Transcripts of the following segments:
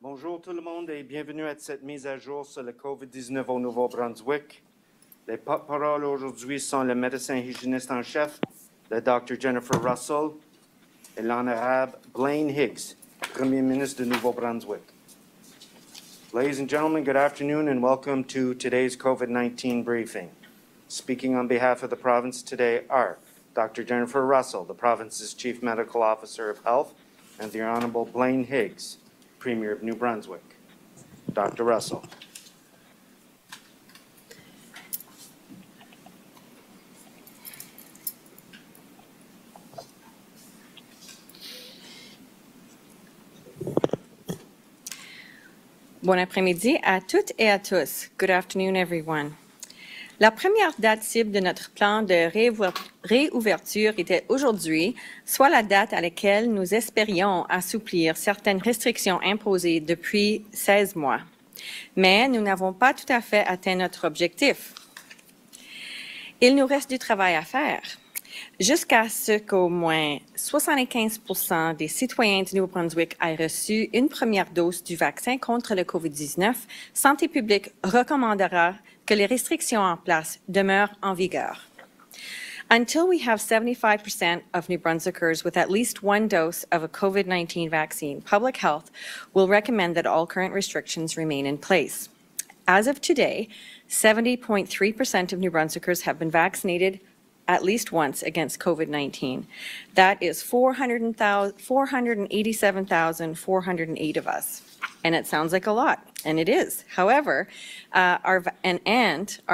Bonjour tout le monde et bienvenue à cette mise à jour sur le COVID-19 au Nouveau-Brunswick. Les porte-paroles aujourd'hui sont le médecin hygiéniste en chef, le Dr. Jennifer Russell, et l'honorable Blaine Higgs, Premier ministre du Nouveau-Brunswick. Ladies and gentlemen, good afternoon and welcome to today's COVID-19 briefing. Speaking on behalf of the province today are Dr. Jennifer Russell, the province's Chief Medical Officer of Health, and the Honorable Blaine Higgs, Premier of New Brunswick. Dr. Russell. Bon après-midi à toutes et à tous. Good afternoon, everyone. La première date cible de notre plan de réouverture était aujourd'hui, soit la date à laquelle nous espérions assouplir certaines restrictions imposées depuis 16 mois. Mais nous n'avons pas tout à fait atteint notre objectif. Il nous reste du travail à faire. Jusqu'à ce qu'au moins 75% des citoyens du Nouveau-Brunswick aient reçu une première dose du vaccin contre le COVID-19, Santé publique recommandera que les restrictions en place demeurent en vigueur. Until we have 75% of New Brunswickers with at least one dose of a COVID-19 vaccine, Public Health will recommend that all current restrictions remain in place. As of today, 70.3% of New Brunswickers have been vaccinated at least once against COVID-19. That is 487,408 of us. And it sounds like a lot, and it is. However, our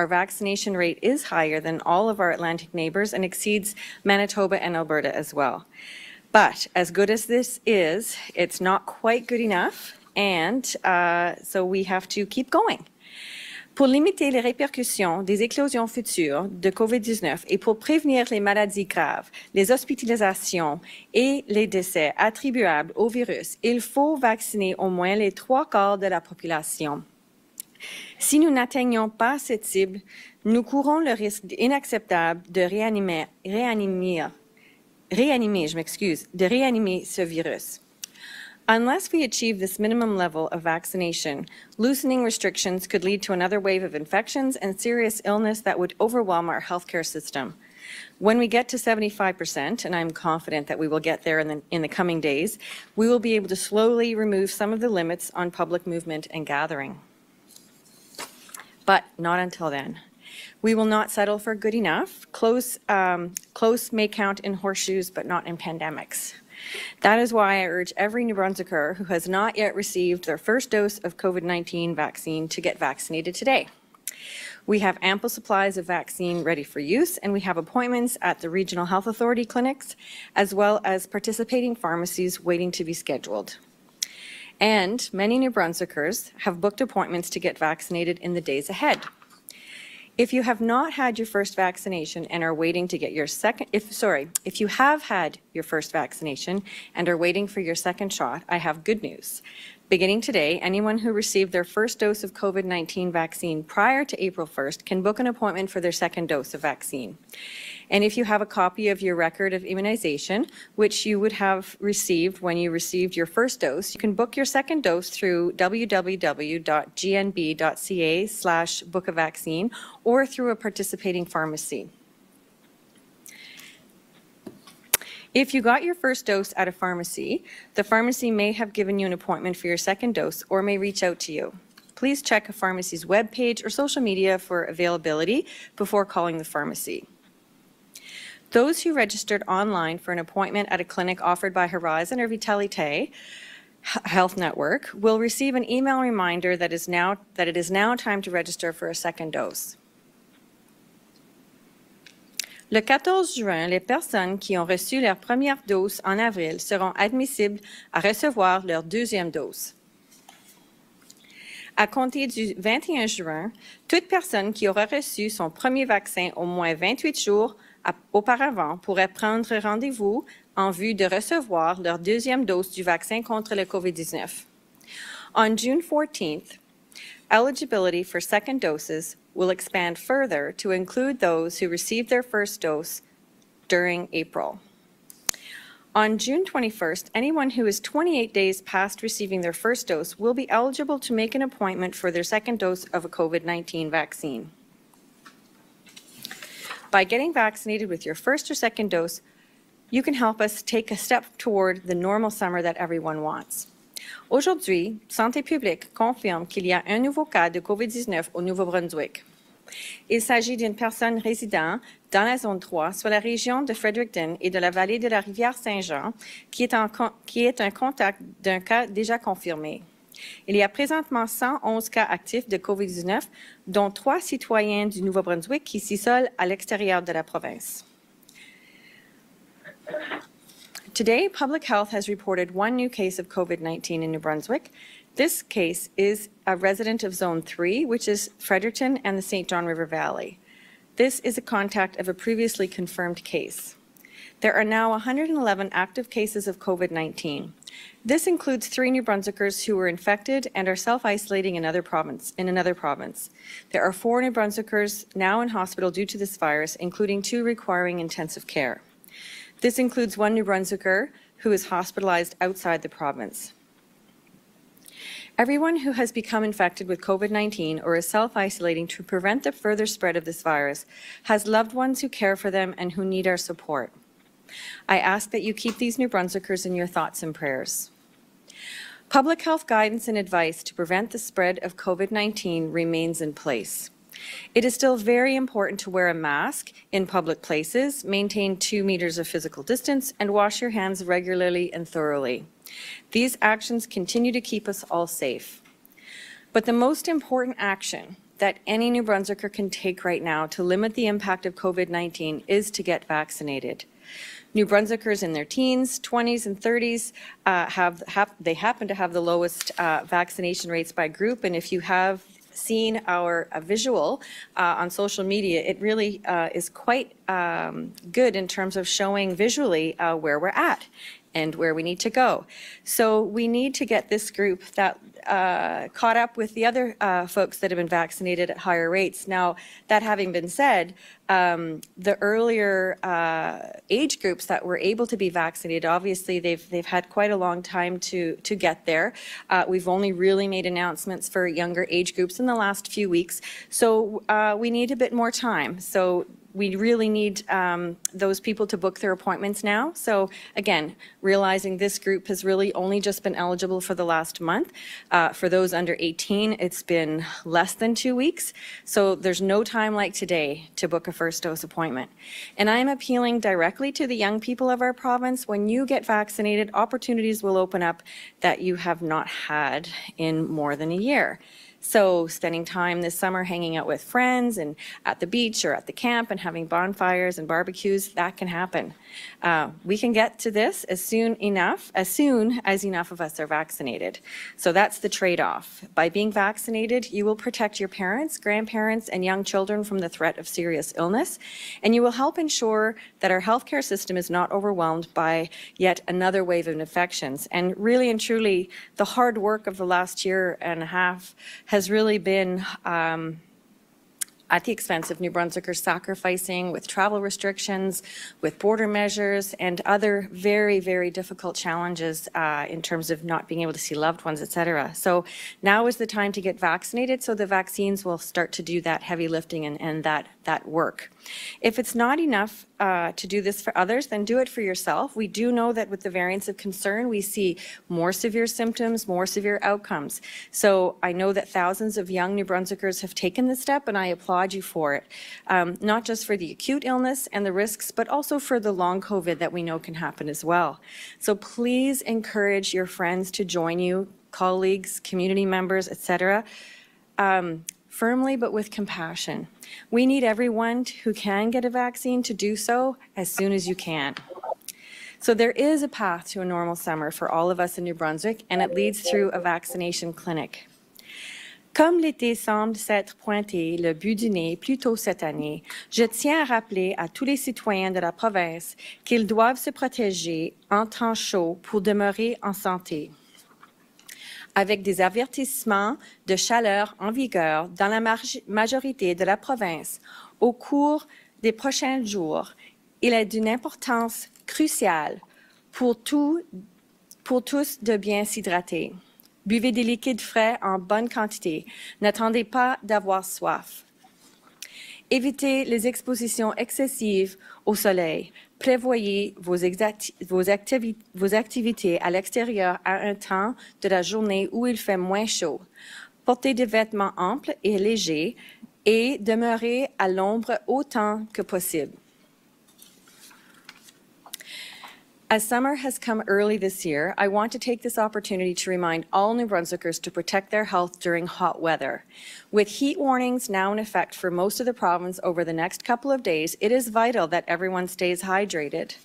vaccination rate is higher than all of our Atlantic neighbors and exceeds Manitoba and Alberta as well. But as good as this is, it's not quite good enough, and so we have to keep going. Pour limiter les répercussions des éclosions futures de COVID-19 et pour prévenir les maladies graves, les hospitalisations et les décès attribuables au virus, il faut vacciner au moins les 3/4 de la population. Si nous n'atteignons pas cette cible, nous courons le risque inacceptable de réanimer ce virus. Unless we achieve this minimum level of vaccination, loosening restrictions could lead to another wave of infections and serious illness that would overwhelm our healthcare system. When we get to 75%, and I'm confident that we will get there in the coming days, we will be able to slowly remove some of the limits on public movement and gathering. But not until then. We will not settle for good enough. Close may count in horseshoes, but not in pandemics. That is why I urge every New Brunswicker who has not yet received their first dose of COVID-19 vaccine to get vaccinated today. We have ample supplies of vaccine ready for use, and we have appointments at the Regional Health Authority clinics, as well as participating pharmacies waiting to be scheduled. And many New Brunswickers have booked appointments to get vaccinated in the days ahead. If you have not had your first vaccination and are waiting to get your if you have had your first vaccination and are waiting for your second shot, I have good news. Beginning today, anyone who received their first dose of COVID-19 vaccine prior to April 1st can book an appointment for their second dose of vaccine. And if you have a copy of your record of immunization, which you would have received when you received your first dose, you can book your second dose through www.gnb.ca/bookavaccine or through a participating pharmacy. If you got your first dose at a pharmacy, the pharmacy may have given you an appointment for your second dose or may reach out to you. Please check a pharmacy's webpage or social media for availability before calling the pharmacy. Those who registered online for an appointment at a clinic offered by Horizon or Vitalité Health Network will receive an email reminder that it is now time to register for a second dose. Le 14 juin, les personnes qui ont reçu leur première dose en avril seront admissibles à recevoir leur deuxième dose. À compter du 21 juin, toute personne qui aura reçu son premier vaccin au moins 28 jours auparavant pourrait prendre rendez-vous en vue de recevoir leur deuxième dose du vaccin contre le COVID-19. On June 14th, eligibility for second doses will expand further to include those who received their first dose during April. On June 21st, anyone who is 28 days past receiving their first dose will be eligible to make an appointment for their second dose of a COVID-19 vaccine. By getting vaccinated with your first or second dose, you can help us take a step toward the normal summer that everyone wants. Aujourd'hui, Santé publique confirme qu'il y a un nouveau cas de COVID-19 au Nouveau-Brunswick. Il s'agit d'une personne résidant dans la zone 3 sur la région de Fredericton et de la vallée de la rivière Saint-Jean, qui est un contact d'un cas déjà confirmé. Il y a présentement 111 cas actifs de COVID-19, dont 3 citoyens du Nouveau-Brunswick qui s'isolent à l'extérieur de la province. Today, Public Health has reported one new case of COVID-19 in New Brunswick. This case is a resident of Zone 3, which is Fredericton and the St. John River Valley. This is a contact of a previously confirmed case. There are now 111 active cases of COVID-19. This includes 3 New Brunswickers who were infected and are self-isolating in another province. There are 4 New Brunswickers now in hospital due to this virus, including 2 requiring intensive care. This includes 1 New Brunswicker who is hospitalized outside the province. Everyone who has become infected with COVID-19 or is self-isolating to prevent the further spread of this virus has loved ones who care for them and who need our support. I ask that you keep these New Brunswickers in your thoughts and prayers. Public health guidance and advice to prevent the spread of COVID-19 remains in place. It is still very important to wear a mask in public places, maintain 2 meters of physical distance, and wash your hands regularly and thoroughly. These actions continue to keep us all safe. But the most important action that any New Brunswicker can take right now to limit the impact of COVID-19 is to get vaccinated. New Brunswickers in their teens, 20s, and 30s happen to have the lowest vaccination rates by group, and if you have seen our visual on social media, it really is quite good in terms of showing visually where we're at and where we need to go. So we need to get this group that caught up with the other folks that have been vaccinated at higher rates. Now, that having been said, the earlier age groups that were able to be vaccinated, obviously they've had quite a long time to get there. We've only really made announcements for younger age groups in the last few weeks, so we need a bit more time. So we really need those people to book their appointments now. So again, realizing this group has really only just been eligible for the last month. For those under 18, it's been less than 2 weeks. So there's no time like today to book a first dose appointment. And I'm appealing directly to the young people of our province. When you get vaccinated, opportunities will open up that you have not had in more than a year. So spending time this summer hanging out with friends and at the beach or at the camp and having bonfires and barbecues, that can happen. We can get to this as soon as enough of us are vaccinated. So that's the trade-off. By being vaccinated, you will protect your parents, grandparents, and young children from the threat of serious illness, and you will help ensure that our healthcare system is not overwhelmed by yet another wave of infections. And really and truly, the hard work of the last year and a half has really been at the expense of New Brunswickers sacrificing with travel restrictions, with border measures, and other very, very difficult challenges in terms of not being able to see loved ones, etc. So now is the time to get vaccinated, so the vaccines will start to do that heavy lifting and that work. If it's not enough to do this for others, then do it for yourself. We do know that with the variants of concern, we see more severe symptoms, more severe outcomes. So I know that thousands of young New Brunswickers have taken this step, and I applaud you for it. Not just for the acute illness and the risks, but also for the long COVID that we know can happen as well. So please encourage your friends to join you, colleagues, community members, etc. Firmly but with compassion. We need everyone who can get a vaccine to do so as soon as you can. So there is a path to a normal summer for all of us in New Brunswick, and it leads through a vaccination clinic. Comme l'été semble s'être pointé le bout du nez plus tôt cette année, je tiens à rappeler à tous les citoyens de la province qu'ils doivent se protéger en temps chaud pour demeurer en santé. Avec des avertissements de chaleur en vigueur dans la majorité de la province au cours des prochains jours, il est d'une importance cruciale Pour tous de bien s'hydrater. Buvez des liquides frais en bonne quantité. N'attendez pas d'avoir soif. Évitez les expositions excessives au soleil. Prévoyez vos activités à l'extérieur à un temps de la journée où il fait moins chaud. Portez des vêtements amples et légers et demeurez à l'ombre autant que possible. As summer has come early this year, I want to take this opportunity to remind all New Brunswickers to protect their health during hot weather. With heat warnings now in effect for most of the province over the next couple of days, it is vital that everyone stays hydrated.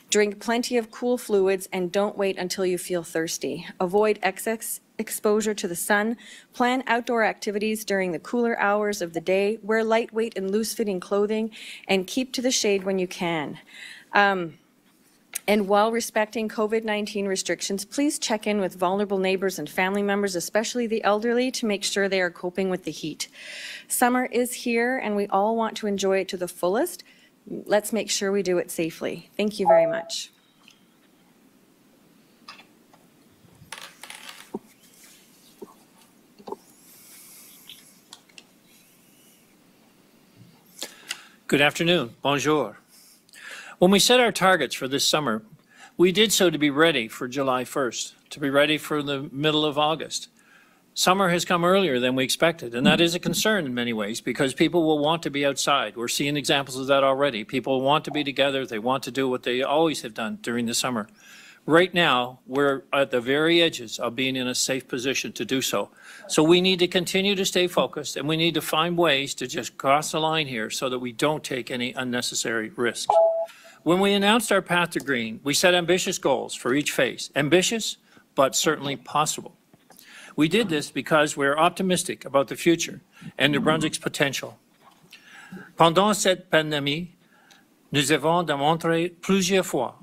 Drink plenty of cool fluids and don't wait until you feel thirsty. Avoid excess exposure to the sun. Plan outdoor activities during the cooler hours of the day. Wear lightweight and loose-fitting clothing and keep to the shade when you can. And while respecting COVID-19 restrictions, please check in with vulnerable neighbors and family members, especially the elderly, to make sure they are coping with the heat. Summer is here, and we all want to enjoy it to the fullest. Let's make sure we do it safely. Thank you very much. Good afternoon. Bonjour. When we set our targets for this summer, we did so to be ready for July 1st, to be ready for the middle of August. Summer has come earlier than we expected, and that is a concern in many ways because people will want to be outside. We're seeing examples of that already. People want to be together. They want to do what they always have done during the summer. Right now, we're at the very edges of being in a safe position to do so. So we need to continue to stay focused, and we need to find ways to just cross the line here so that we don't take any unnecessary risks. When we announced our path to green, we set ambitious goals for each phase. Ambitious, but certainly possible. We did this because we're optimistic about the future and New Brunswick's potential. Pendant cette pandémie, nous avons démontré plusieurs fois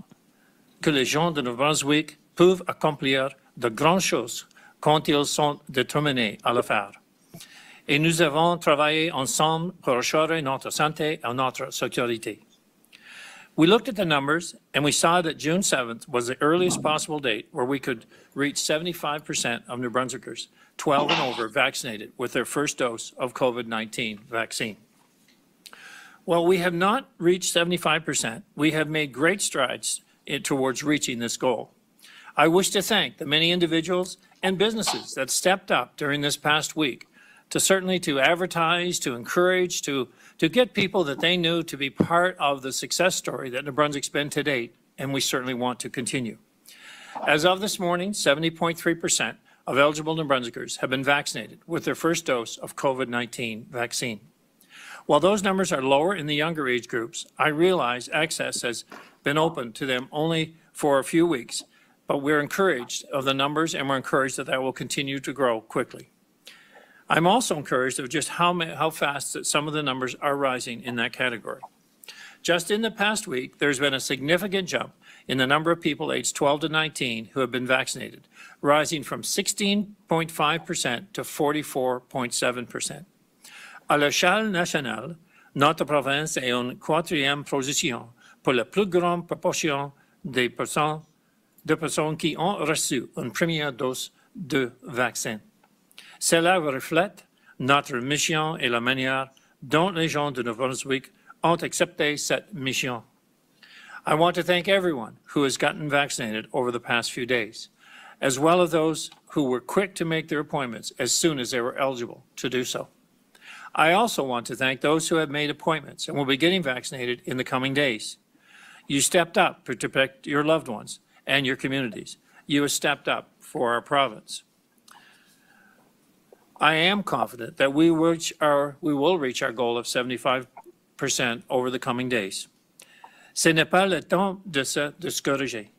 que les gens de New Brunswick peuvent accomplir de grandes choses quand ils sont déterminés à le faire. Et nous avons travaillé ensemble pour assurer notre santé et notre sécurité. We looked at the numbers, and we saw that June 7th was the earliest possible date where we could reach 75% of New Brunswickers 12 and over vaccinated with their first dose of COVID-19 vaccine. While we have not reached 75%, we have made great strides towards reaching this goal. I wish to thank the many individuals and businesses that stepped up during this past week to advertise, to encourage, to get people that they knew to be part of the success story that New Brunswick's been to date, and we certainly want to continue. As of this morning, 70.3% of eligible New Brunswickers have been vaccinated with their first dose of COVID-19 vaccine. While those numbers are lower in the younger age groups, I realize access has been open to them only for a few weeks, but we're encouraged of the numbers, and we're encouraged that will continue to grow quickly. I'm also encouraged of just how fast that some of the numbers are rising in that category. Just in the past week, there's been a significant jump in the number of people aged 12 to 19 who have been vaccinated, rising from 16.5% to 44.7%. À l'échelle nationale, notre province est en quatrième position pour la plus grande proportion de personnes qui ont reçu une première dose de vaccin. Cela reflète notre mission et la manière dont les gens de New Brunswick ont accepté cette mission. I want to thank everyone who has gotten vaccinated over the past few days, as well as those who were quick to make their appointments as soon as they were eligible to do so. I also want to thank those who have made appointments and will be getting vaccinated in the coming days. You stepped up to protect your loved ones and your communities. You have stepped up for our province. I am confident that we will reach our goal of 75% over the coming days. Ce n'est pas le temps de se discourager.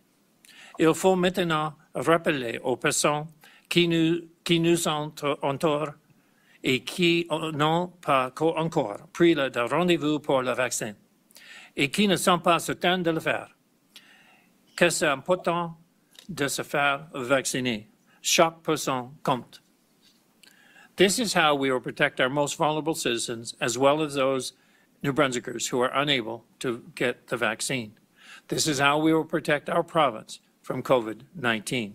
Il faut maintenant rappeler aux personnes qui nous entourent et qui n'ont pas encore pris le rendez-vous pour le vaccin et qui ne sont pas certains de le faire, que c'est important de se faire vacciner. Chaque personne compte. This is how we will protect our most vulnerable citizens, as well as those New Brunswickers who are unable to get the vaccine. This is how we will protect our province from COVID-19.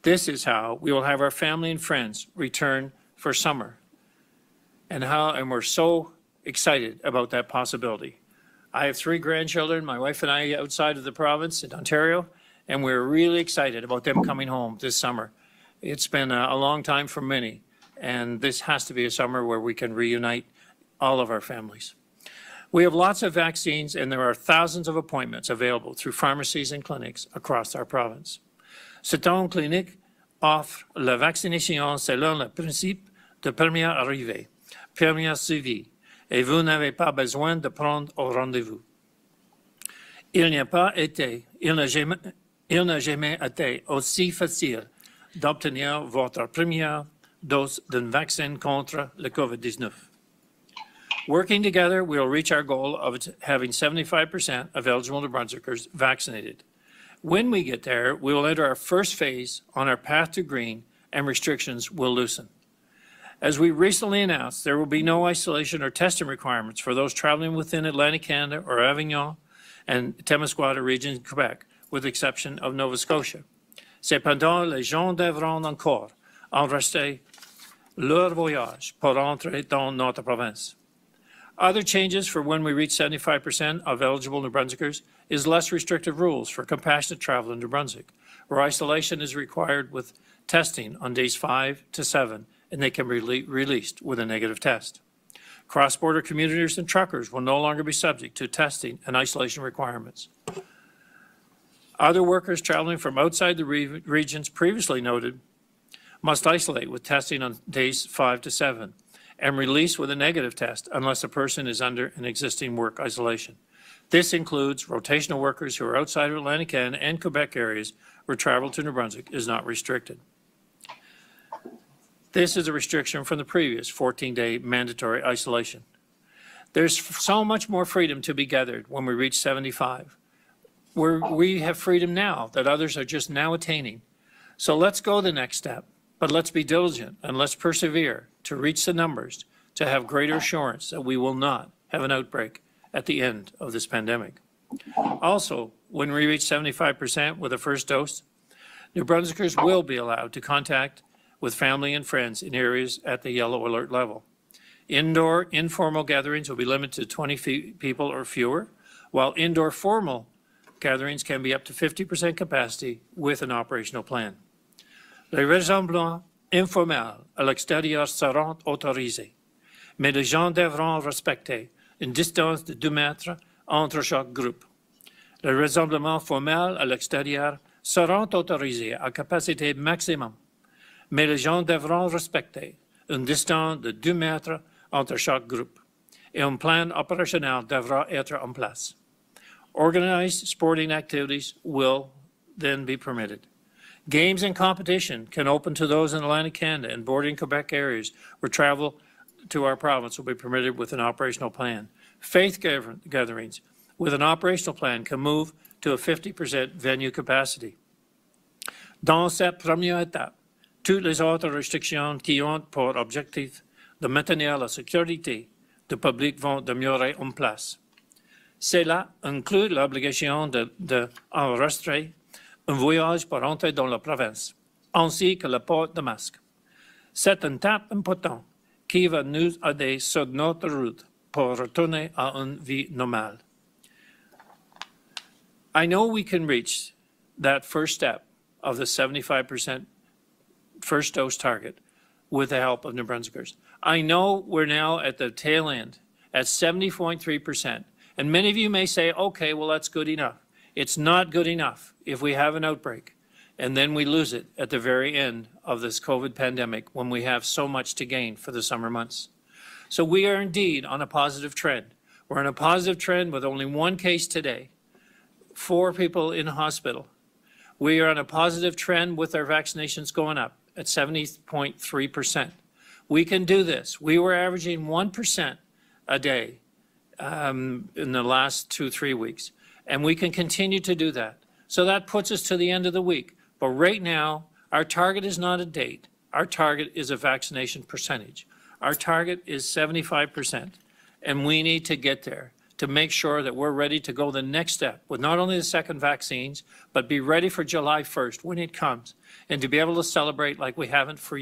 This is how we will have our family and friends return for summer. And we're so excited about that possibility. I have 3 grandchildren, my wife and I, outside of the province in Ontario, and we're really excited about them coming home this summer. It's been a long time for many, and this has to be a summer where we can reunite all of our families. We have lots of vaccines, and there are thousands of appointments available through pharmacies and clinics across our province. Cet oncle clinique offre la vaccination selon le principe de première arrivée, première suivi, et vous n'avez pas besoin de prendre au rendez-vous. Il n'a jamais été aussi facile d'obtenir votre première dose d'un vaccin contre le COVID-19. Working together, we will reach our goal of having 75% of eligible New Brunswickers vaccinated. When we get there, we will enter our first phase on our path to green, and restrictions will loosen. As we recently announced, there will be no isolation or testing requirements for those traveling within Atlantic Canada or Avignon and Témiscouata region in Quebec, with the exception of Nova Scotia. Cependant, les gens devront encore enregistrer leur voyage pour entrer dans notre province. Other changes for when we reach 75% of eligible New Brunswickers is less restrictive rules for compassionate travel in New Brunswick, where isolation is required with testing on days 5 to 7, and they can be released with a negative test. Cross-border commuters and truckers will no longer be subject to testing and isolation requirements. Other workers traveling from outside the regions previously noted must isolate with testing on days 5 to 7 and release with a negative test unless a person is under an existing work isolation. This includes rotational workers who are outside of Atlantic Canada and Quebec areas where travel to New Brunswick is not restricted. This is a restriction from the previous 14-day mandatory isolation. There's so much more freedom to be gathered when we reach 75. We have freedom now that others are just now attaining. So let's go the next step, but let's be diligent and let's persevere to reach the numbers to have greater assurance that we will not have an outbreak at the end of this pandemic. Also, when we reach 75% with the first dose, New Brunswickers will be allowed to contact with family and friends in areas at the yellow alert level. Indoor informal gatherings will be limited to 20 people or fewer, while indoor formal gatherings can be up to 50% capacity with an operational plan. Les rassemblements informels à l'extérieur seront autorisés, mais les gens devront respecter une distance de 2 mètres entre chaque groupe. Les rassemblements formels à l'extérieur seront autorisés à capacité maximum, mais les gens devront respecter une distance de 2 mètres entre chaque groupe, et un plan opérationnel devra être en place. Organized sporting activities will then be permitted. Games and competition can open to those in Atlantic Canada and bordering Quebec areas where travel to our province will be permitted with an operational plan. Faith gatherings with an operational plan can move to a 50% venue capacity. Dans cette première étape, toutes les autres restrictions qui ont pour objectif de maintenir la sécurité du public vont demeurer en place. Cela inclut l'obligation d'enregistrer un voyage pour entrer dans la province, ainsi que le port de masque. C'est une étape importante qui va nous aider sur notre route pour retourner à une vie normale. I know we can reach that first step of the 75% first dose target with the help of New Brunswickers. I know we're now at the tail end at 70.3%. And many of you may say, okay, well, that's good enough. It's not good enough if we have an outbreak and then we lose it at the very end of this COVID pandemic when we have so much to gain for the summer months. So we are indeed on a positive trend. We're on a positive trend with only 1 case today, 4 people in hospital. We are on a positive trend with our vaccinations going up at 70.3%. We can do this. We were averaging 1% a day in the last 2-3 weeks, and we can continue to do that. So that puts us to the end of the week. But right now, our target is not a date. Our target is a vaccination percentage. Our target is 75%, and we need to get there to make sure that we're ready to go the next step with not only the second vaccines, but be ready for July 1st when it comes, and to be able to celebrate like we haven't for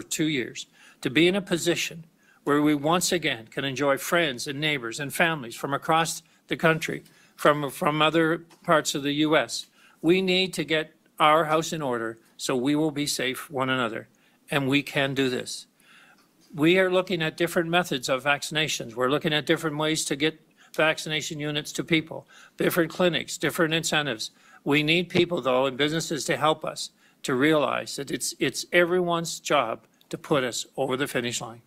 2 years, to be in a position where we once again can enjoy friends and neighbors and families from across the country, from other parts of the U.S. We need to get our house in order so we will be safe one another, and we can do this. We are looking at different methods of vaccinations. We're looking at different ways to get vaccination units to people, different clinics, different incentives. We need people, though, and businesses to help us to realize that it's everyone's job to put us over the finish line.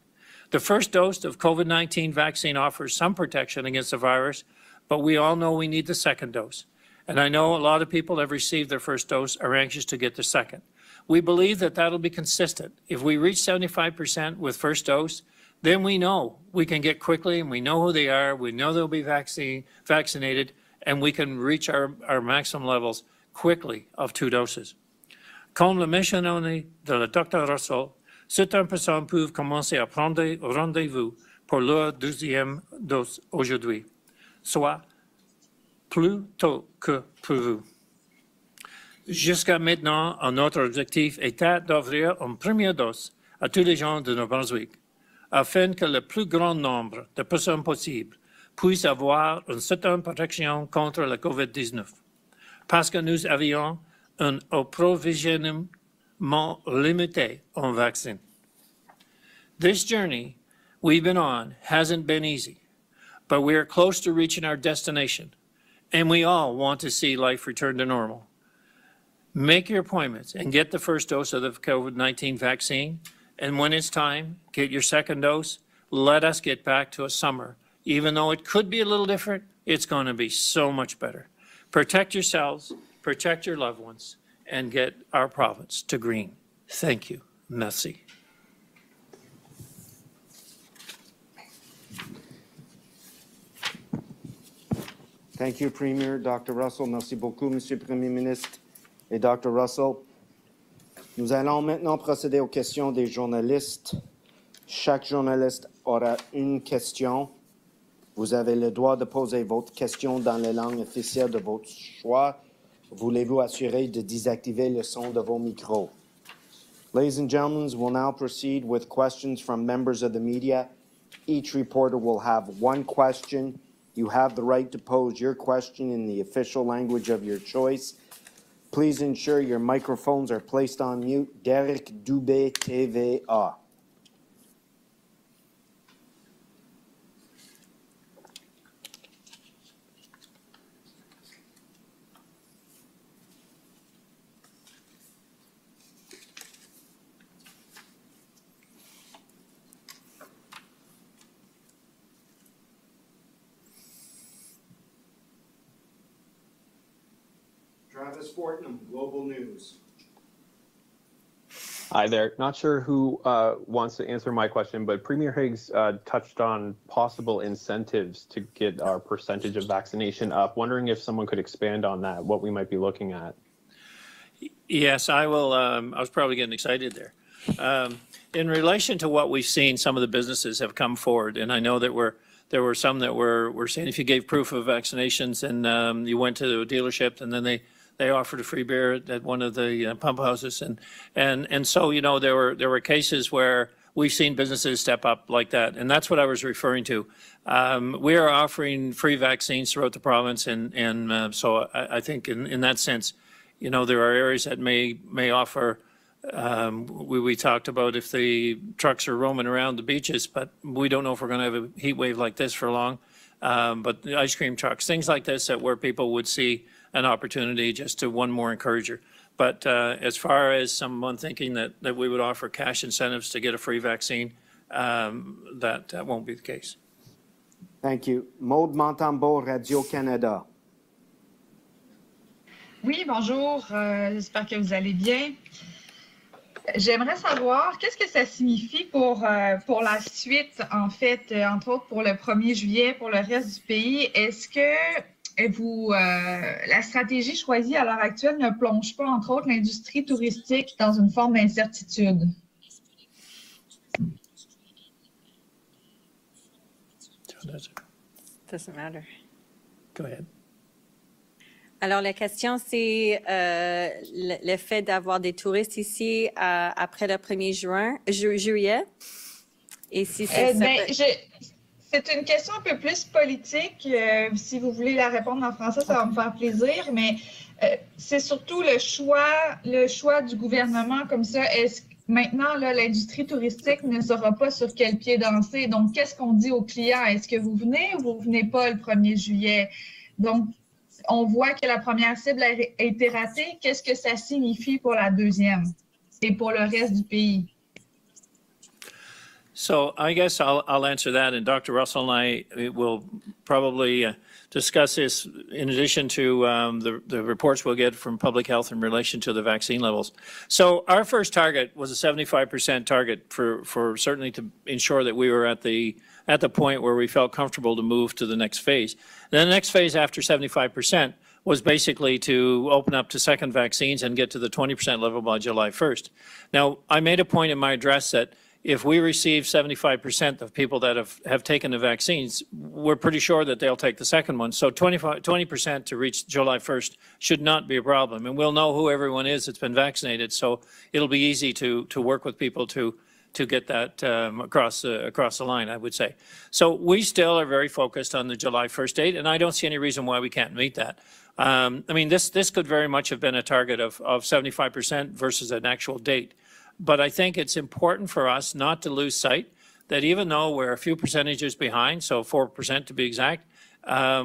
The first dose of COVID-19 vaccine offers some protection against the virus, but we all know we need the second dose. And I know a lot of people have received their first dose, are anxious to get the second. We believe that that'll be consistent. If we reach 75% with first dose, then we know we can get quickly, and we know who they are, we know they'll be vaccinated, and we can reach our maximum levels quickly of 2 doses. Comme le mentionné de le Dr. Russell, certaines personnes peuvent commencer à prendre rendez-vous pour leur 2e dose aujourd'hui, soit plus tôt que prévu. Jusqu'à maintenant, notre objectif était d'offrir une première dose à tous les gens de New Brunswick, afin que le plus grand nombre de personnes possible puissent avoir une certaine protection contre la COVID-19, parce que nous avions un approvisionnement limité en vaccins. This journey we've been on hasn't been easy, but we are close to reaching our destination, and we all want to see life return to normal. Make your appointments and get the first dose of the COVID-19 vaccine. And when it's time, get your second dose. Let us get back to a summer. Even though it could be a little different, it's going to be so much better. Protect yourselves, protect your loved ones, and get our province to green. Thank you. Merci. Thank you, Premier. Dr. Russell, merci beaucoup, Monsieur le Premier ministre et Dr. Russell. Nous allons maintenant procéder aux questions des journalistes. Chaque journaliste aura une question. Vous avez le droit de poser votre question dans la langue officielle de votre choix. Voulez-vous assurer de désactiver le son de vos micros? Ladies and gentlemen, we'll now proceed with questions from members of the media. Each reporter will have one question. You have the right to pose your question in the official language of your choice. Please ensure your microphones are placed on mute. Derek Dubé, TVA. Travis Fortnum, Global News. Hi there. Not sure who wants to answer my question, but Premier Higgs touched on possible incentives to get our percentage of vaccination up. Wondering if someone could expand on that, what we might be looking at. Yes, I will. I was probably getting excited there. In relation to what we've seen, some of the businesses have come forward, and I know that there were some that were saying if you gave proof of vaccinations and you went to a dealership and then they offered a free beer at one of the pump houses, and so there were cases where we've seen businesses step up like that, and that's what I was referring to. We are offering free vaccines throughout the province, and so I think in that sense, there are areas that may offer. We talked about if the trucks are roaming around the beaches, but we don't know if we're going to have a heat wave like this for long. But the ice cream trucks, things like this, where people would see an opportunity just to one more encourager. But as far as someone thinking that we would offer cash incentives to get a free vaccine, that won't be the case. Thank you. Maude Montembeau, Radio-Canada. Oui, bonjour. J'espère que vous allez bien. J'aimerais savoir qu'est-ce que ça signifie pour la suite, en fait, entre autres pour le 1er juillet, pour le reste du pays. Est-ce que la stratégie choisie à l'heure actuelle ne plonge pas, entre autres, l'industrie touristique dans une forme d'incertitude? Doesn't matter. Go ahead. Alors, la question, c'est le fait d'avoir des touristes ici après le 1er juillet. Et si c'est c'est une question un peu plus politique. Si vous voulez la répondre en français, ça va me faire plaisir. Mais c'est surtout le choix du gouvernement comme ça. Est-ce que maintenant, l'industrie touristique ne saura pas sur quel pied danser? Donc, qu'est-ce qu'on dit aux clients? Est-ce que vous venez ou vous ne venez pas le 1er juillet? Donc, on voit que la première cible a été ratée. Qu'est-ce que ça signifie pour la deuxième et pour le reste du pays? So I guess I'll answer that, and Dr. Russell and I will probably discuss this in addition to the reports we'll get from public health in relation to the vaccine levels. So our first target was a 75% target for certainly to ensure that we were at the point where we felt comfortable to move to the next phase. And the next phase after 75% was basically to open up to second vaccines and get to the 20% level by July 1st. Now, I made a point in my address that if we receive 75% of people that have taken the vaccines, we're pretty sure that they'll take the second one. So 20% to reach July 1st should not be a problem. And we'll know who everyone is that's been vaccinated. So it'll be easy to work with people to get that across the line, I would say. So we still are very focused on the July 1st date, and I don't see any reason why we can't meet that. I mean, this could very much have been a target of 75% versus an actual date. But I think it's important for us not to lose sight that even though we're a few percentages behind, so 4% to be exact,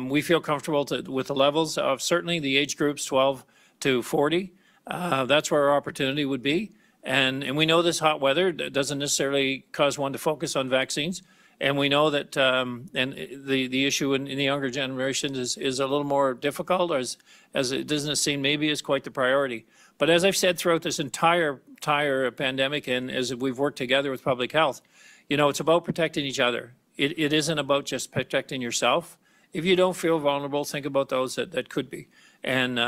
we feel comfortable with the levels of certainly the age groups 12 to 40. That's where our opportunity would be. And we know this hot weather doesn't necessarily cause one to focus on vaccines. And we know that and the issue in the younger generation is a little more difficult, as it doesn't seem maybe is quite the priority. But as I've said throughout this entire pandemic, and as we've worked together with public health, you know, it's about protecting each other. It isn't about just protecting yourself. If you don't feel vulnerable, think about those that could be. And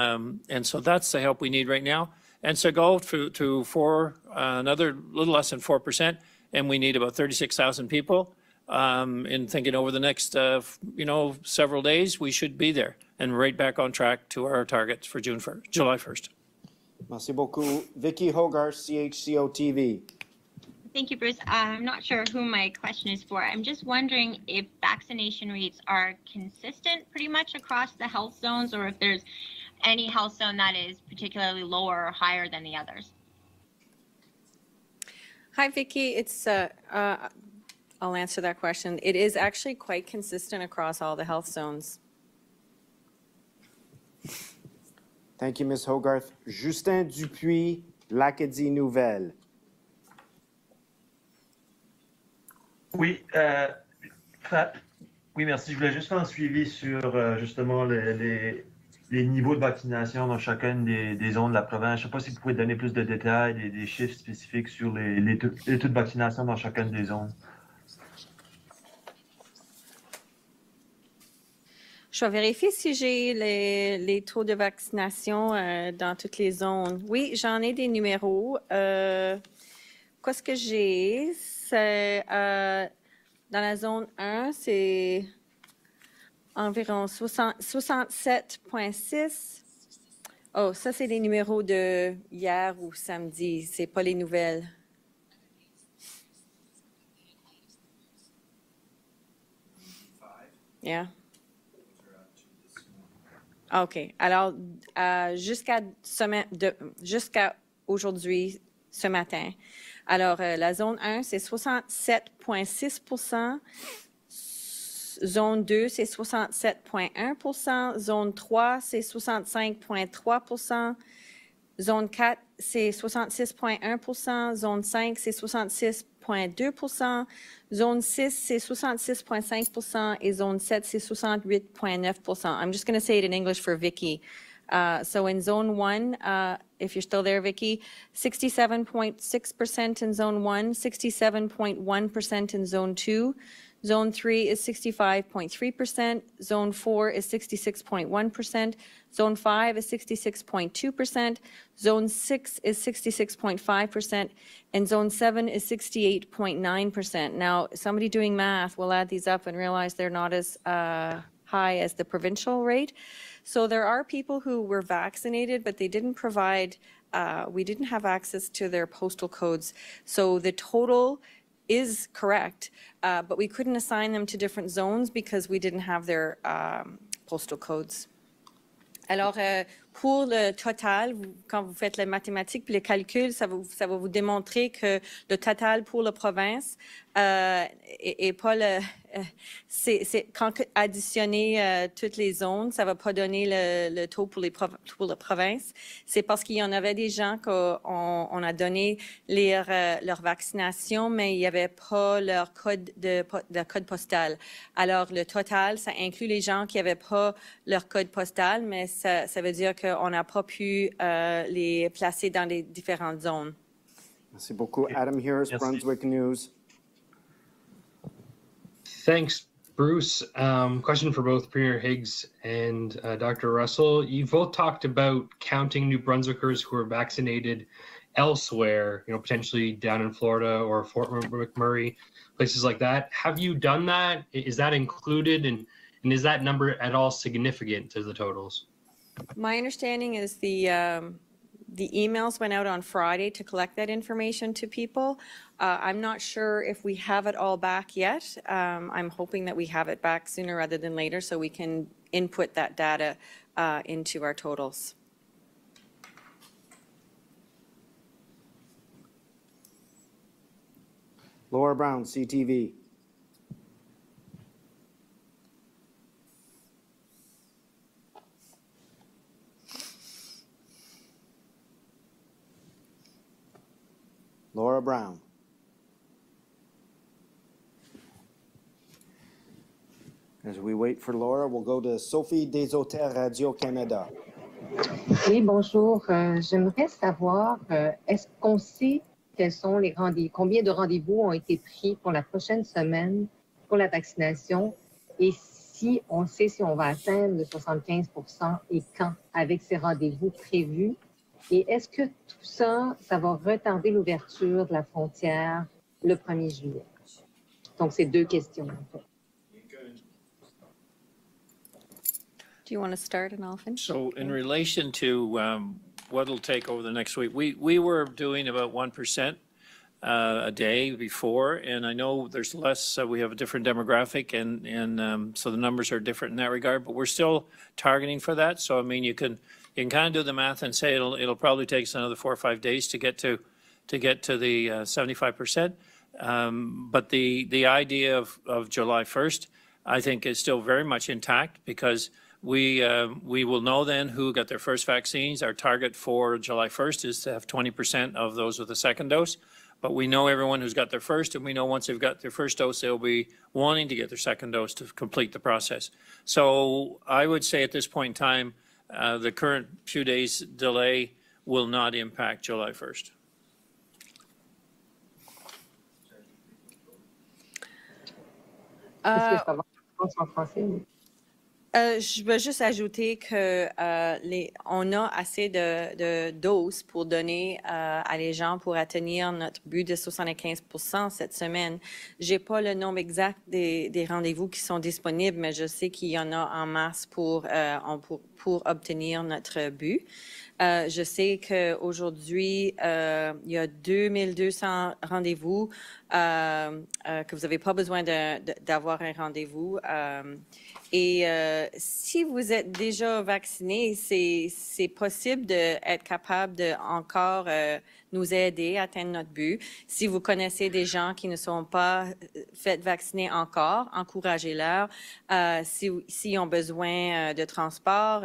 so that's the help we need right now. And so go to another little less than 4%, and we need about 36,000 people. In thinking over the next, several days, we should be there and right back on track to our targets for July 1st. Merci beaucoup. Vicky Hogarth, CHCO TV. Thank you, Bruce. I'm not sure who my question is for. I'm just wondering if vaccination rates are consistent pretty much across the health zones, or if there's any health zone that is particularly lower or higher than the others. Hi, Vicky. It's I'll answer that question. It is actually quite consistent across all the health zones. Thank you, Ms. Hogarth. Justin Dupuis, l'Acadie Nouvelle. Oui, oui, merci. Je voulais juste faire un suivi sur justement les niveaux de vaccination dans chacune des zones de la province. Je ne sais pas si vous pouvez donner plus de détails, des chiffres spécifiques sur les taux de vaccination dans chacune des zones. Je vais vérifier si j'ai les taux de vaccination dans toutes les zones. Oui, j'en ai des numéros. Qu'est-ce que j'ai? C'est dans la zone 1, c'est environ 67,6. Oh, ça, c'est les numéros de hier ou samedi. C'est pas les nouvelles. Yeah. OK. Alors, jusqu'à aujourd'hui, ce matin. Alors, la zone 1, c'est 67,6 %. Zone 2, c'est 67,1 %. Zone 3, c'est 65,3 %. Zone 4, c'est 66,1 % Zone 5, c'est 66,2 % Zone 6, c'est 66,5 % et Zone 7, c'est 68,9 %. I'm just going to say it in English for Vicky. So in Zone 1, if you're still there, Vicky, 67,6% in Zone 1, 67,1% in Zone 2, Zone 3 is 65.3%. Zone 4 is 66.1%. Zone 5 is 66.2%. Zone 6 is 66.5%. And Zone 7 is 68.9%. Now, somebody doing math will add these up and realize they're not as high as the provincial rate. So there are people who were vaccinated, but they didn't provide, we didn't have access to their postal codes. So the total is correct, but we couldn't assign them to different zones because we didn't have their postal codes. Alors, pour le total, quand vous faites les mathématiques puis le calcul, ça va vous démontrer que le total pour la province et pas le... quand additionner toutes les zones, ça ne va pas donner le taux pour la province. C'est parce qu'il y en avait des gens qu'on a donné leur vaccination, mais il n'y avait pas leur code code postal. Alors, le total, ça inclut les gens qui n'avaient pas leur code postal, mais ça veut dire qu'on n'a pas pu les placer dans les différentes zones. Merci beaucoup. Adam Harris, Brunswick News. Thanks, Bruce. Question for both Premier Higgs and Dr. Russell. You've both talked about counting New Brunswickers who are vaccinated elsewhere, potentially down in Florida or Fort McMurray, places like that. Have you done that? Is that included? And is that number at all significant to the totals? My understanding is the emails went out on Friday to collect that information to people. I'm not sure if we have it all back yet. I'm hoping that we have it back sooner rather than later so we can input that data into our totals. Laura Brown, CTV. Laura Brown. As we wait for Laura, we'll go to Sophie Desautels, Radio-Canada. Oui, bonjour. J'aimerais savoir, est-ce qu'on sait quels sont les combien de rendez-vous ont été pris pour la prochaine semaine pour la vaccination et si on sait si on va atteindre le 75% et quand avec ces rendez-vous prévus? Et est-ce que tout ça, ça va retarder l'ouverture de la frontière le 1er juillet? Donc, c'est deux questions, en fait. Do you want to start and I'll finish? So in relation to what it'll take over the next week, we were doing about 1% a day before, and I know there's less, we have a different demographic, and so the numbers are different in that regard, but we're still targeting for that. So, I mean, you can kind of do the math and say it'll probably take us another 4 or 5 days to get to the 75%. But the idea of July 1st, I think, is still very much intact because we will know then who got their first vaccines. Our target for July 1st is to have 20% of those with the second dose. But we know everyone who's got their first, and we know once they've got their first dose, they'll be wanting to get their second dose to complete the process. So I would say at this point in time, the current few days delay will not impact July 1st. Je veux juste ajouter que on a assez de doses pour donner à les gens pour atteindre notre but de 75% cette semaine. J'ai pas le nombre exact des rendez-vous qui sont disponibles, mais je sais qu'il y en a en masse pour obtenir notre but. Je sais qu'aujourd'hui, il y a 2200 rendez-vous, que vous n'avez pas besoin d'avoir un rendez-vous. Et si vous êtes déjà vacciné, c'est possible d'être capable de encore nous aider à atteindre notre but. Si vous connaissez des gens qui ne sont pas fait vacciner encore, encouragez-leur. S'ils ont besoin de transport,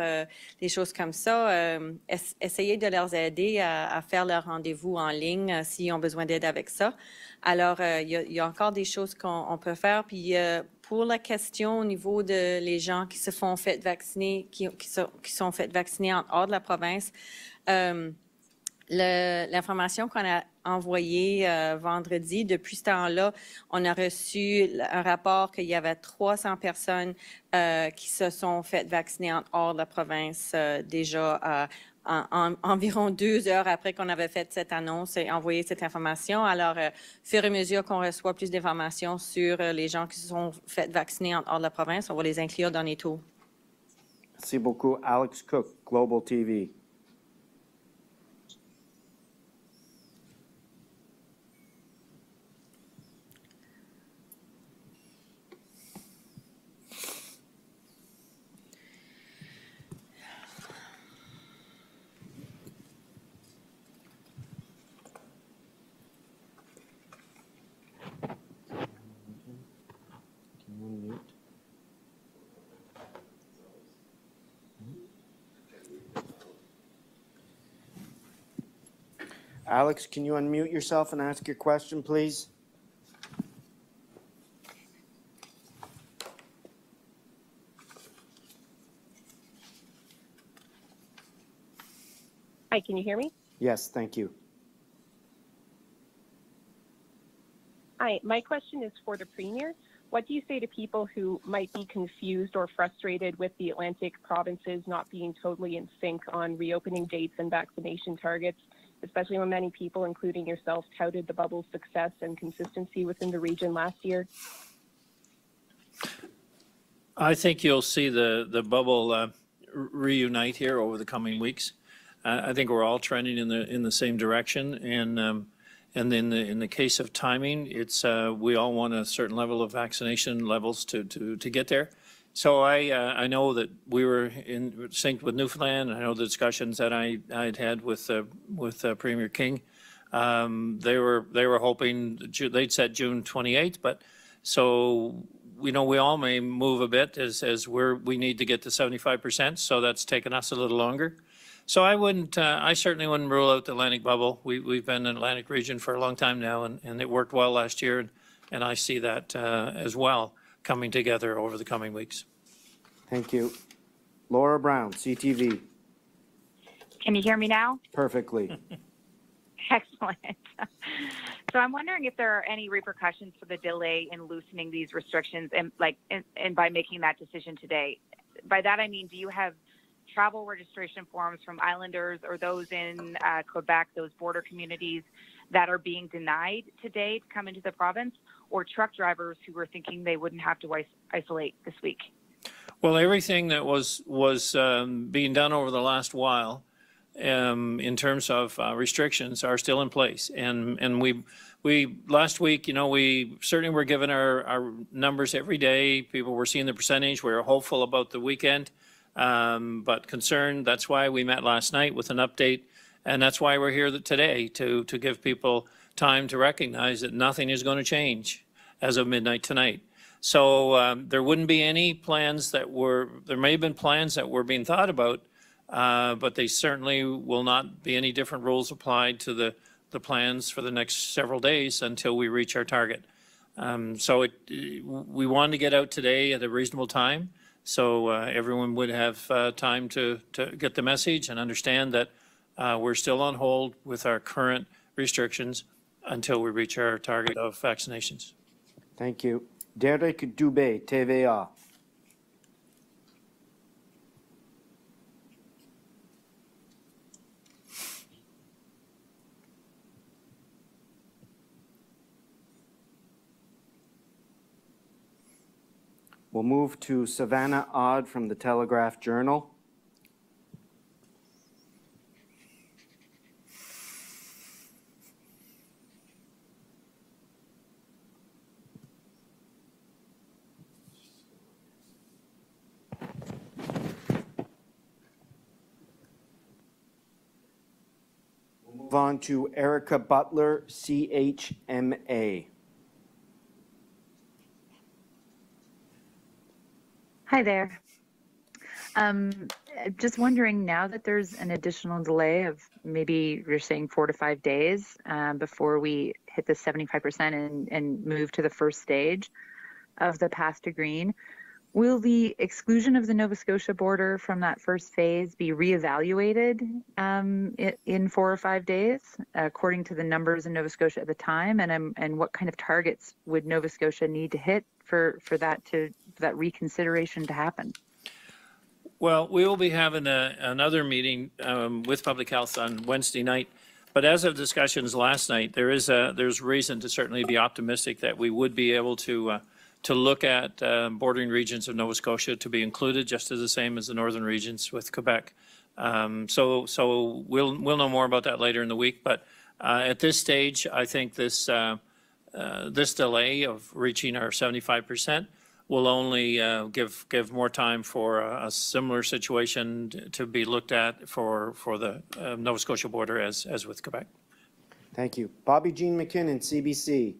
des choses comme ça, essayez de leur aider à faire leur rendez-vous en ligne s'ils ont besoin d'aide avec ça. Alors, il y a encore des choses qu'on peut faire. Puis, pour la question au niveau de les gens qui se font fait vacciner, qui sont fait vacciner en hors de la province, l'information qu'on a envoyé vendredi. Depuis ce temps-là, on a reçu un rapport qu'il y avait 300 personnes qui se sont faites vacciner en hors de la province déjà environ 2 heures après qu'on avait fait cette annonce et envoyé cette information. Alors, fur et à mesure qu'on reçoit plus d'informations sur les gens qui se sont fait vacciner en hors de la province, on va les inclure dans les taux. Merci beaucoup. Alex Cook, Global TV. Alex, can you unmute yourself and ask your question, please? Hi, can you hear me? Yes, thank you. Hi, my question is for the Premier. What do you say to people who might be confused or frustrated with the Atlantic provinces not being totally in sync on reopening dates and vaccination targets, especially when many people, including yourself, touted the bubble's success and consistency within the region last year? I think you'll see the bubble reunite here over the coming weeks. I think we're all trending in the same direction, and in the case of timing, it's we all want a certain level of vaccination levels to get there. So I know that we were in sync with Newfoundland. I know the discussions that I'd had with Premier King. They were hoping they'd said June 28th, but so we all may move a bit as we need to get to 75%. So that's taken us a little longer. So I certainly wouldn't rule out the Atlantic bubble. We've been in the Atlantic region for a long time now, and it worked well last year, and I see that as well coming together over the coming weeks. Thank you. Laura Brown, CTV. Can you hear me now? Perfectly. Excellent. So I'm wondering if there are any repercussions for the delay in loosening these restrictions and by making that decision today. By that I mean, do you have travel registration forms from islanders or those in Quebec, those border communities that are being denied today to come into the province, or truck drivers who were thinking they wouldn't have to isolate this week? Well, everything that was being done over the last while in terms of restrictions are still in place. And we last week, we certainly were given our numbers every day. People were seeing the percentage. We were hopeful about the weekend, but concerned. That's why we met last night with an update. And that's why we're here today, to give people time to recognize that nothing is going to change as of midnight tonight. So there wouldn't be any plans there may have been plans that were being thought about, but they certainly will not be any different rules applied to the plans for the next several days until we reach our target. So we wanted to get out today at a reasonable time, so everyone would have time to get the message and understand that we're still on hold with our current restrictions until we reach our target of vaccinations. Thank you. Derek Dubé, TVA. We'll move to Savannah Odd from the Telegraph Journal. Move on to Erica Butler, CHMA. Hi there. Just wondering, now that there's an additional delay of maybe you're saying 4 to 5 days before we hit the 75% and move to the first stage of the path to green, Will the exclusion of the Nova Scotia border from that first phase be reevaluated in 4 or 5 days, according to the numbers in Nova Scotia at the time? And what kind of targets would Nova Scotia need to hit for that reconsideration to happen? Well, we will be having another meeting with Public Health on Wednesday night. But as of discussions last night, there's reason to certainly be optimistic that we would be able to look at bordering regions of Nova Scotia to be included just as the same as the northern regions with Quebec. So we'll know more about that later in the week. But at this stage, I think this delay of reaching our 75% will only give more time for a similar situation to be looked at for the Nova Scotia border as with Quebec. Thank you. Bobby Jean McKinnon, CBC.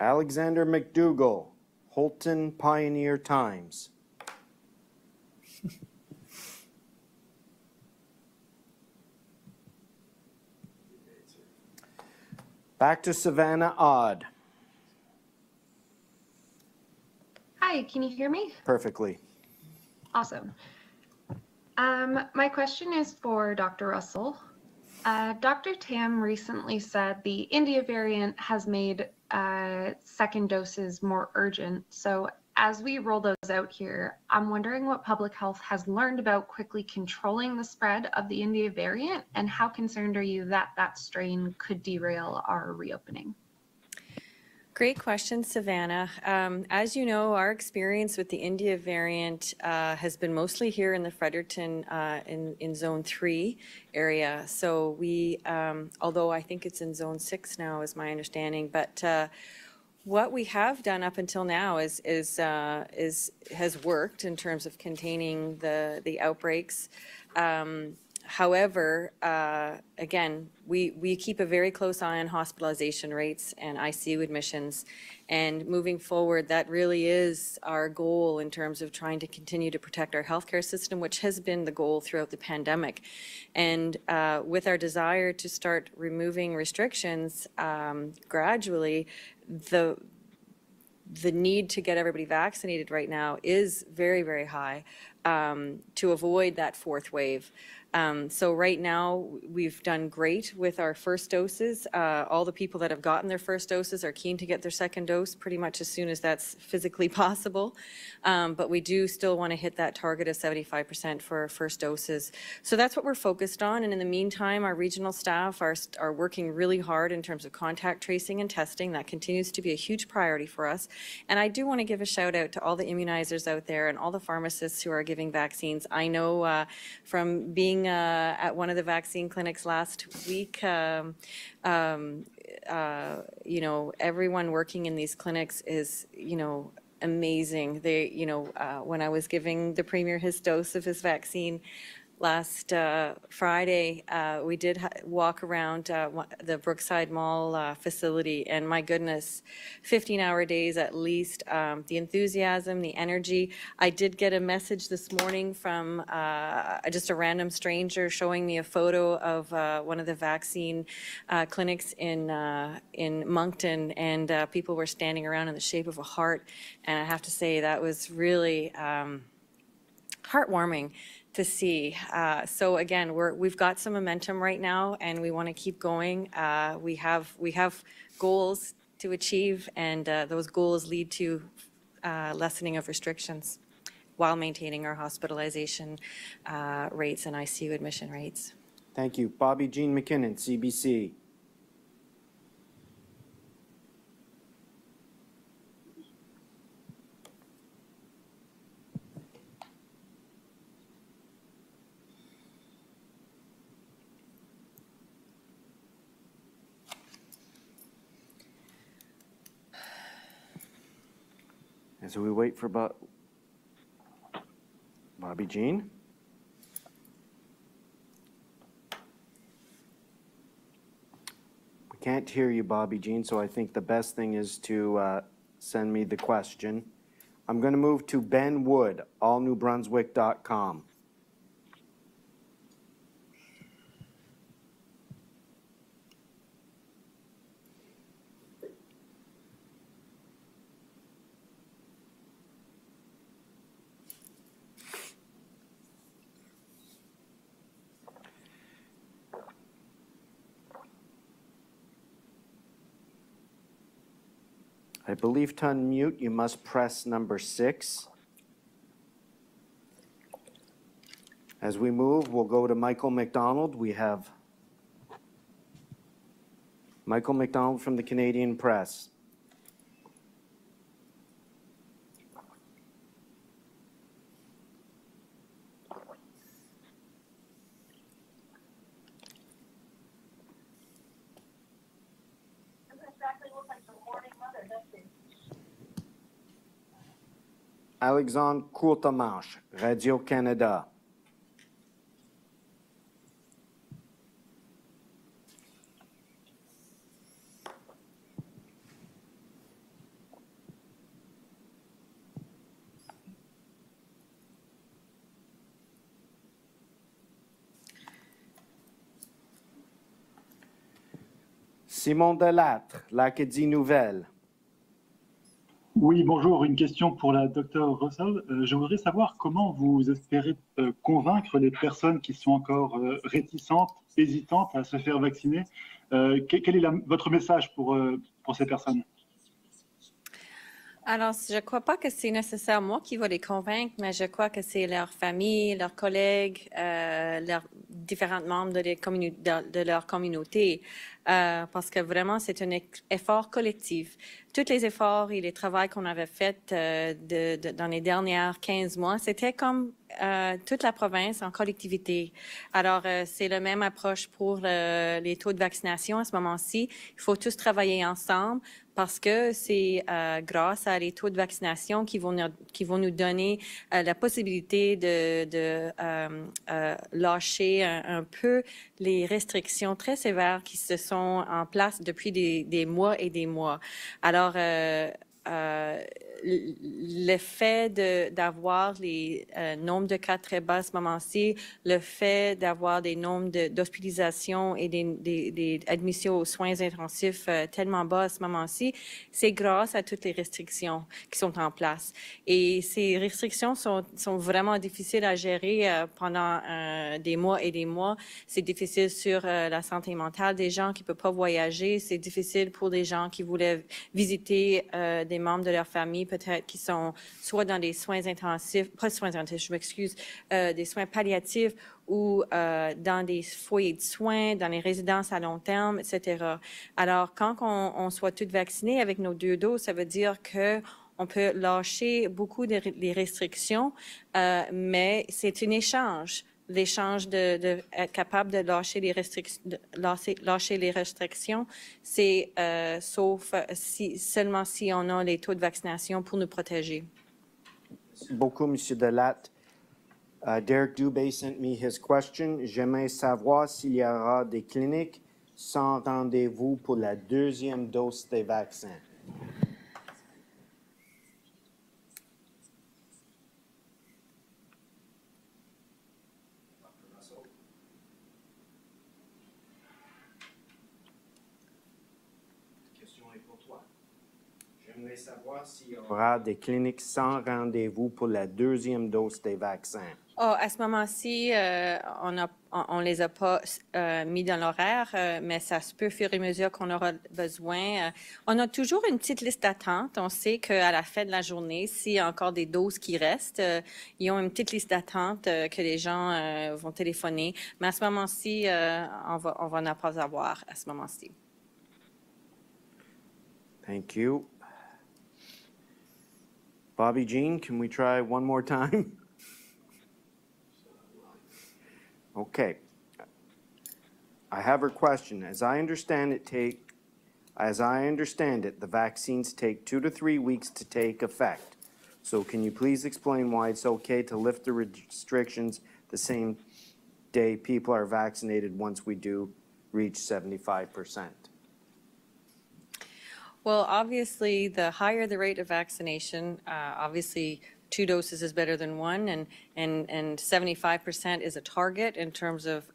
Alexander McDougall, Holton Pioneer Times. Back to Savannah Odd. Hi, can you hear me? Perfectly. Awesome. My question is for Dr. Russell. Dr. Tam recently said the India variant has made second doses more urgent. So as we roll those out here, I'm wondering what public health has learned about quickly controlling the spread of the India variant, and how concerned are you that that strain could derail our reopening? Great question, Savannah. As you know, our experience with the India variant has been mostly here in the Fredericton in Zone 3 area. So we, although I think it's in Zone 6 now is my understanding, but what we have done up until now has worked in terms of containing the outbreaks. However, again, we keep a very close eye on hospitalization rates and ICU admissions, and moving forward, that really is our goal in terms of trying to continue to protect our healthcare system, which has been the goal throughout the pandemic. And with our desire to start removing restrictions gradually, the need to get everybody vaccinated right now is very, very high to avoid that fourth wave. So right now, we've done great with our first doses. All the people that have gotten their first doses are keen to get their second dose pretty much as soon as that's physically possible. But we do still want to hit that target of 75% for our first doses. So that's what we're focused on. And in the meantime, our regional staff are working really hard in terms of contact tracing and testing. That continues to be a huge priority for us. And I do want to give a shout out to all the immunizers out there and all the pharmacists who are giving vaccines. I know from being at one of the vaccine clinics last week, you know, everyone working in these clinics is, you know, amazing. They, you know, when I was giving the Premier his dose of his vaccine last Friday, we did walk around the Brookside Mall facility, and my goodness, 15-hour days at least. The enthusiasm, the energy. I did get a message this morning from just a random stranger showing me a photo of one of the vaccine clinics in Moncton, and people were standing around in the shape of a heart, and I have to say that was really heartwarming to see. So again, we've got some momentum right now, and we want to keep going. We have goals to achieve, and those goals lead to lessening of restrictions while maintaining our hospitalization rates and ICU admission rates. Thank you. Bobby Jean McKinnon, CBC. As we wait for Bobby Jean. We can't hear you, Bobby Jean, so I think the best thing is to send me the question. I'm going to move to Ben Wood, allnewbrunswick.com. I believe to unmute, you must press number 6. As we move, we'll go to Michael McDonald. We have Michael McDonald from the Canadian Press. Alexandre Courtemanche, Radio-Canada. Simon Delattre, l'Acadie Nouvelle. Oui, bonjour. Une question pour la Dr Russell. Je voudrais savoir comment vous espérez convaincre les personnes qui sont encore réticentes, hésitantes à se faire vacciner. Quel est votre message pour ces personnes? Alors, je ne crois pas que c'est nécessairement moi qui va les convaincre, mais je crois que c'est leur famille, leurs collègues, leurs différents membres de leur communauté, parce que vraiment, c'est un effort collectif. Tous les efforts et les travaux qu'on avait faits dans les dernières 15 mois, c'était comme toute la province en collectivité. Alors, c'est la même approche pour les taux de vaccination à ce moment-ci. Il faut tous travailler ensemble parce que c'est grâce à les taux de vaccination qui vont nous donner la possibilité de lâcher un peu les restrictions très sévères qui se sont en place depuis des mois et des mois. Alors, le fait d'avoir les nombres de cas très bas à ce moment-ci, le fait d'avoir des nombres d'hospitalisation et des admissions aux soins intensifs tellement bas à ce moment-ci, c'est grâce à toutes les restrictions qui sont en place. Et ces restrictions sont vraiment difficiles à gérer pendant des mois et des mois. C'est difficile sur la santé mentale des gens qui ne peuvent pas voyager. C'est difficile pour des gens qui voulaient visiter des membres de leur famille, peut-être qui sont soit dans des soins intensifs, pas soins intensifs, je m'excuse, des soins palliatifs ou dans des foyers de soins, dans les résidences à long terme, etc. Alors, quand on soit toutes vaccinées avec nos 2 doses, ça veut dire qu'on peut lâcher beaucoup des restrictions, mais c'est un échange. L'échange de être capable de lâcher les restrictions, c'est sauf seulement si on a les taux de vaccination pour nous protéger. Merci beaucoup, M. Delattre. Derek Dubé sent me his question. J'aimerais savoir s'il y aura des cliniques sans rendez-vous pour la 2e dose des vaccins. J'aimerais savoir s'il y aura des cliniques sans rendez-vous pour la 2e dose des vaccins. Oh, à ce moment-ci, on les a pas mis dans l'horaire, mais ça se peut, au fur et à mesure qu'on aura besoin. On a toujours une petite liste d'attente. On sait qu'à la fin de la journée, s'il y a encore des doses qui restent, ils ont une petite liste d'attente que les gens vont téléphoner. Mais à ce moment-ci, on va n'en pas avoir à ce moment-ci. Thank you. Bobby Jean, can we try one more time? Okay. I have her question. As I understand it, the vaccines take 2 to 3 weeks to take effect. So can you please explain why it's okay to lift the restrictions the same day people are vaccinated once we do reach 75%? Well, obviously, the higher the rate of vaccination, obviously, 2 doses is better than 1, and 75% is a target in terms of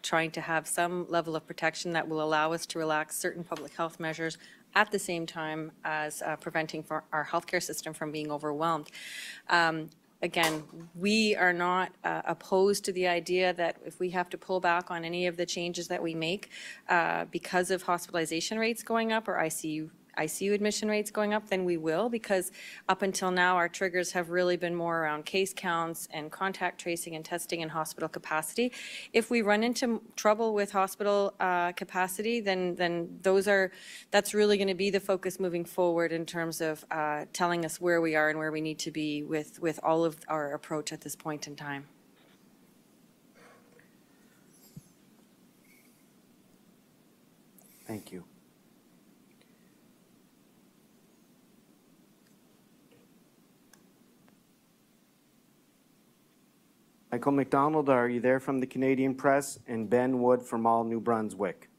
trying to have some level of protection that will allow us to relax certain public health measures at the same time as preventing for our healthcare system from being overwhelmed. Again, we are not opposed to the idea that if we have to pull back on any of the changes that we make because of hospitalization rates going up or ICU admission rates going up, then we will, because up until now, our triggers have really been more around case counts and contact tracing and testing and hospital capacity. If we run into trouble with hospital capacity, then that's really going to be the focus moving forward in terms of telling us where we are and where we need to be with all of our approach at this point in time. Thank you. Michael McDonald, are you there from the Canadian Press? And Ben Wood from All New Brunswick.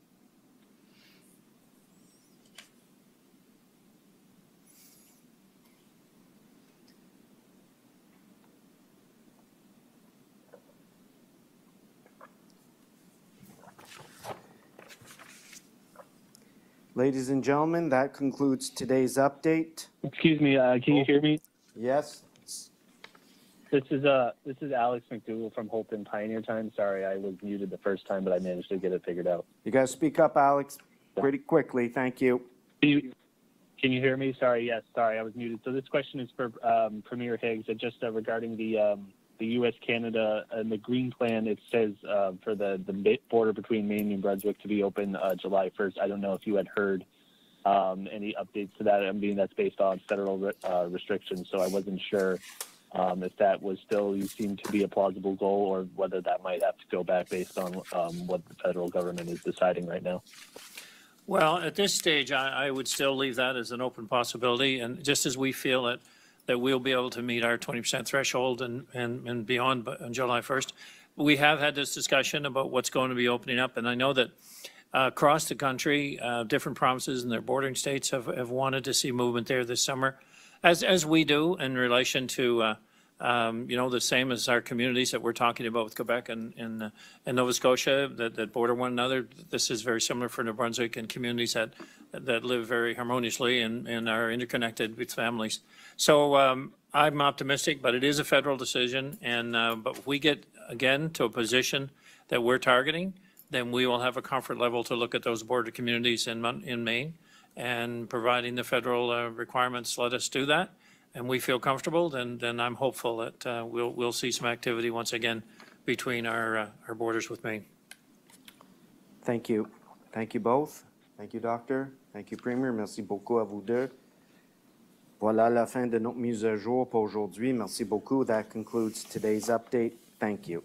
Ladies and gentlemen, that concludes today's update. Excuse me, can you hear me? Yes. This is Alex McDougall from Hope and Pioneer Time. Sorry, I was muted the first time, but I managed to get it figured out. You got to speak up, Alex, pretty quickly. Thank you. Can you hear me? Sorry, yes, sorry, I was muted. So this question is for Premier Higgs, just regarding the U.S.-Canada and the Green Plan. It says for the border between Maine and Brunswick to be open July 1st. I don't know if you had heard any updates to that. I mean, that's based on federal restrictions, so I wasn't sure if that was still, you seem to be a plausible goal, or whether that might have to go back based on what the federal government is deciding right now. Well, at this stage, I would still leave that as an open possibility, and just as we feel that we'll be able to meet our 20% threshold and beyond on July 1st, we have had this discussion about what's going to be opening up, and I know that across the country, different provinces and their bordering states have wanted to see movement there this summer, as we do in relation to the same as our communities that we're talking about with Quebec and Nova Scotia that border one another. This is very similar for New Brunswick and communities that live very harmoniously and are interconnected with families. So I'm optimistic, but it is a federal decision. And but if we get again to a position that we're targeting, then we will have a comfort level to look at those border communities in Maine, and providing the federal requirements let us do that, and we feel comfortable, then I'm hopeful that we'll see some activity once again between our borders with Maine. Thank you. Thank you both. Thank you, Doctor. Thank you, Premier. Merci beaucoup à vous deux. Voilà la fin de notre mise à jour pour aujourd'hui. Merci beaucoup. That concludes today's update. Thank you.